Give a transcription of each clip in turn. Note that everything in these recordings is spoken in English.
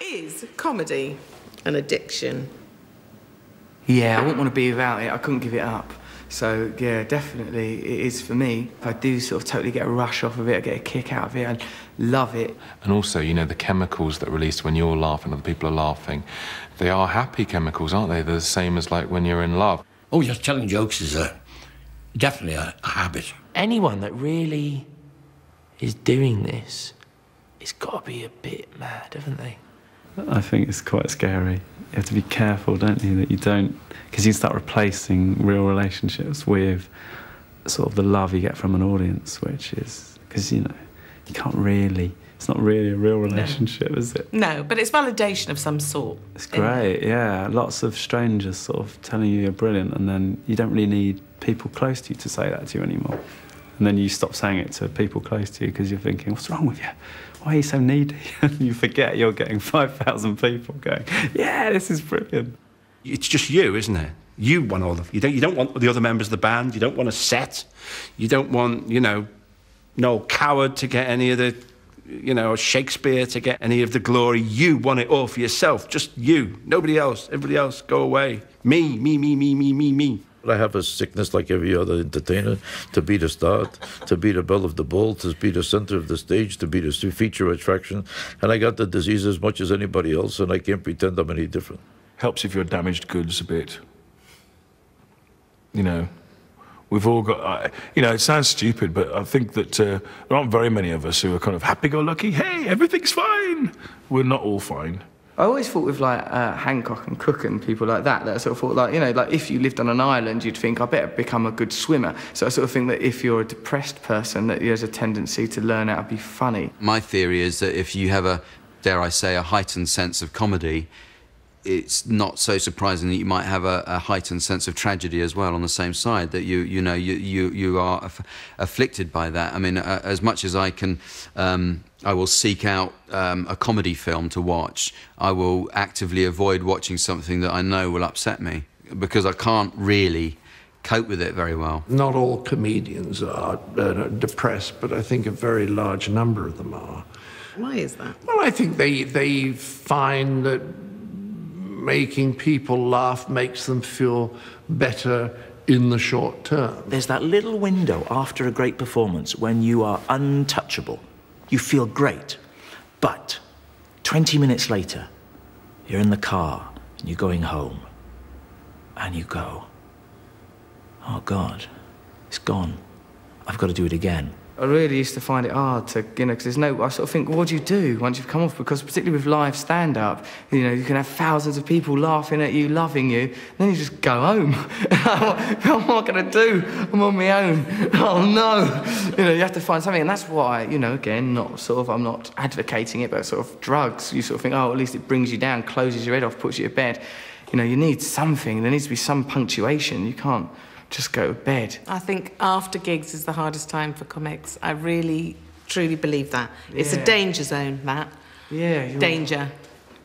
Is comedy an addiction? Yeah, I wouldn't want to be without it. I couldn't give it up. So, yeah, definitely it is for me. I do sort of totally get a rush off of it, I get a kick out of it, I love it. And also, you know, the chemicals that are released when you're laughing, other people are laughing, they are happy chemicals, aren't they? They're the same as, like, when you're in love. Oh, yes, telling jokes is definitely a habit. Anyone that really is doing this, it's got to be a bit mad, haven't they? I think it's quite scary. You have to be careful, don't you, that you don't... Because you start replacing real relationships with sort of the love you get from an audience, which is... Because, you know, you can't really... It's not really a real relationship, is it? No, but it's validation of some sort. It's great, yeah. Lots of strangers sort of telling you you're brilliant, and then you don't really need people close to you to say that to you anymore. And then you stop saying it to people close to you because you're thinking, what's wrong with you? Why are you so needy? And you forget you're getting 5,000 people going, yeah, this is brilliant. It's just you, isn't it? You want all of... You don't want the other members of the band. You don't want a set. You don't want, you know, Noel Coward to get any of the... You know, Shakespeare to get any of the glory. You want it all for yourself. Just you. Nobody else. Everybody else, go away. Me, me, me, me, me, me, me. I have a sickness like every other entertainer, to be the start, to be the belle of the ball, to be the center of the stage, to be the feature attraction. And I got the disease as much as anybody else, and I can't pretend I'm any different. Helps if you're damaged goods a bit. You know, we've all got... you know, it sounds stupid, but I think that there aren't very many of us who are kind of happy-go-lucky. Hey, everything's fine. We're not all fine. I always thought with, like, Hancock and Cook and people like that I sort of thought, like, you know, like, if you lived on an island, you'd think, I better become a good swimmer. So I sort of think that if you're a depressed person, that there's a tendency to learn how to be funny. My theory is that if you have a, dare I say, a heightened sense of comedy, it's not so surprising that you might have a heightened sense of tragedy as well on the same side, that you are afflicted by that. I mean, as much as I can, I will seek out a comedy film to watch. I will actively avoid watching something that I know will upset me, because I can't really cope with it very well. Not all comedians are depressed, but I think a very large number of them are. Why is that? Well, I think they find that making people laugh makes them feel better in the short term. There's that little window after a great performance when you are untouchable. You feel great. But 20 minutes later, you're in the car and you're going home. And you go, oh, God, it's gone. I've got to do it again. I really used to find it hard to, you know, because there's no... I sort of think, what do you do once you've come off? Because particularly with live stand-up, you know, you can have thousands of people laughing at you, loving you, then you just go home. What am I going to do? I'm on my own. Oh, no. You know, you have to find something, and that's why, you know, again, not sort of... I'm not advocating it, but sort of drugs. You sort of think, oh, at least it brings you down, closes your head off, puts you to bed. You know, you need something. There needs to be some punctuation. You can't just go to bed. I think after gigs is the hardest time for comics. I really, truly believe that. Yeah. It's a danger zone, Matt. Yeah. Danger.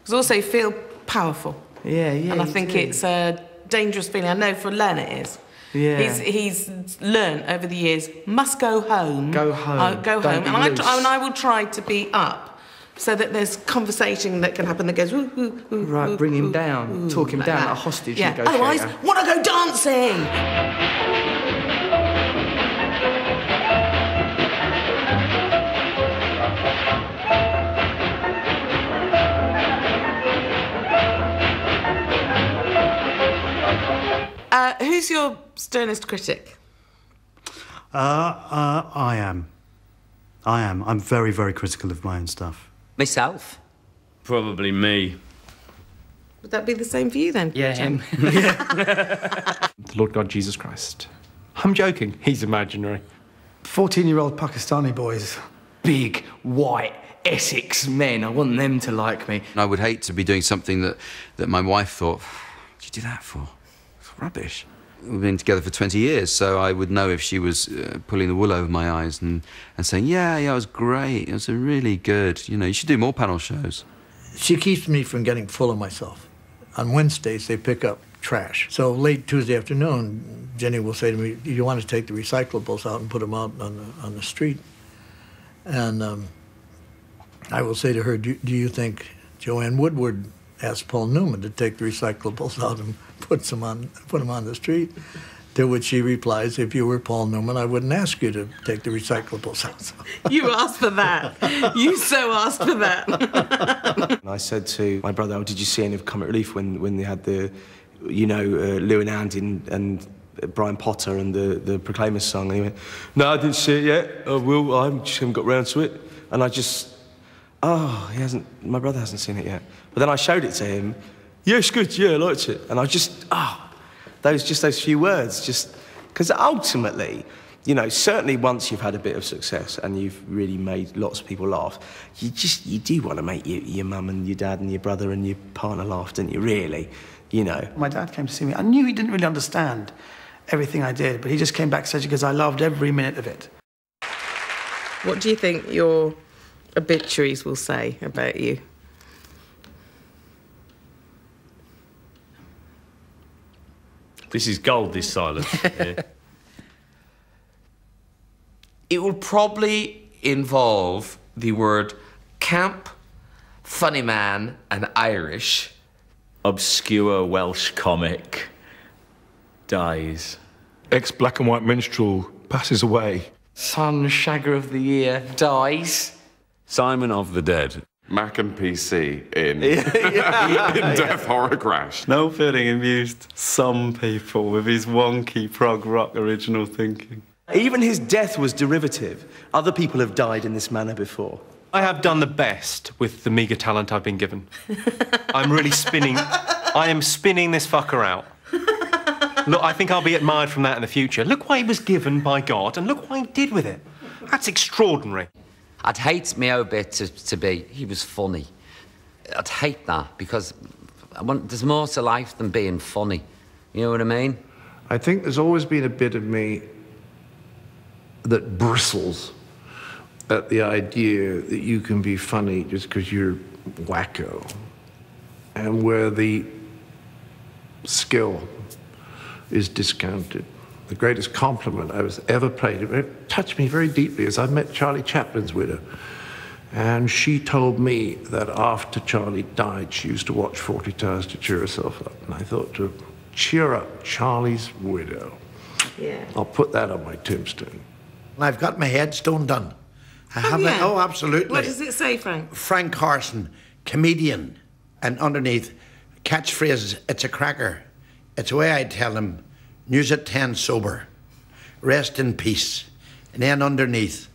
Because also you feel powerful. Yeah. And I think it's a dangerous feeling. I know for Len it is. Yeah. He's learned over the years, must go home. Go home. Go home. And I will try to be up, so that there's conversation that can happen that goes, right, bring him down, talk him down like a hostage negotiator. Otherwise, want to go dancing! Who's your sternest critic? I am. I'm very, very critical of my own stuff. Myself? Probably me. Would that be the same for you then? Yeah, Jim? The Lord God Jesus Christ. I'm joking, he's imaginary. 14-year-old Pakistani boys. Big, white, Essex men. I want them to like me. I would hate to be doing something that my wife thought, what'd you do that for? It's rubbish. We've been together for 20 years, so I would know if she was pulling the wool over my eyes and saying, yeah, it was great, it was really good. You know, you should do more panel shows. She keeps me from getting full of myself. On Wednesdays, they pick up trash. So late Tuesday afternoon, Jenny will say to me, do you want to take the recyclables out and put them out on the street? And I will say to her, do you think Joanne Woodward asked Paul Newman to take the recyclables out and put them on the street. To which she replies, if you were Paul Newman, I wouldn't ask you to take the recyclables out. You asked for that. You so asked for that. I said to my brother, oh, did you see any of Comic Relief when they had the, you know, Lou and Andy and Brian Potter and the Proclaimers song? And he went, no, I didn't see it yet. I will. I just haven't got round to it. And I just, oh, my brother hasn't seen it yet. But then I showed it to him. Yeah, it's good. Yeah, I liked it. And I just, those few words, just because ultimately, you know, certainly once you've had a bit of success and you've really made lots of people laugh, you do want to make your mum and your dad and your brother and your partner laugh, don't you? Really, you know. My dad came to see me. I knew he didn't really understand everything I did, but he just came backstage because I loved every minute of it. What do you think your obituaries will say about you? This is gold, this silence. Yeah. It will probably involve the word camp, funny man, and Irish. Obscure Welsh comic dies. Ex-black and white minstrel passes away. Son Shagger of the Year dies. Simon of the Dead. Mac and PC in, in Death Horror Crash. Noel Fielding amused some people with his wonky prog rock original thinking. Even his death was derivative. Other people have died in this manner before. I have done the best with the meagre talent I've been given. I am spinning this fucker out. Look, I think I'll be admired from that in the future. Look what he was given by God, and look what he did with it. That's extraordinary. I'd hate my obit to be, he was funny. I'd hate that, because there's more to life than being funny. You know what I mean? I think there's always been a bit of me that bristles at the idea that you can be funny just because you're wacko, and where the skill is discounted. The greatest compliment I was ever paid, it touched me very deeply, as I met Charlie Chaplin's widow. And she told me that after Charlie died, she used to watch 40 Towers to cheer herself up. And I thought, to cheer up Charlie's widow. Yeah. I'll put that on my tombstone. I've got my headstone done. I have it. Oh, absolutely. What does it say, Frank? Frank Carson, comedian. And underneath, catchphrases, it's a cracker. It's the way I tell him, news at 10 sober, rest in peace. And then underneath,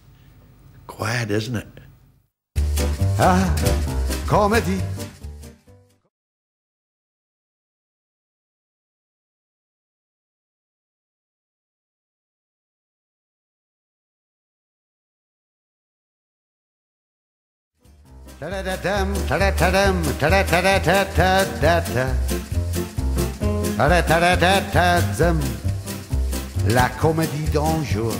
quiet, isn't it? Comedy. Ta-da-da-dum, ta-da-da-dum, ta-da-da-da-da-da-da. Ta-da-da-da-da-da-dum. La comédie d'un jour.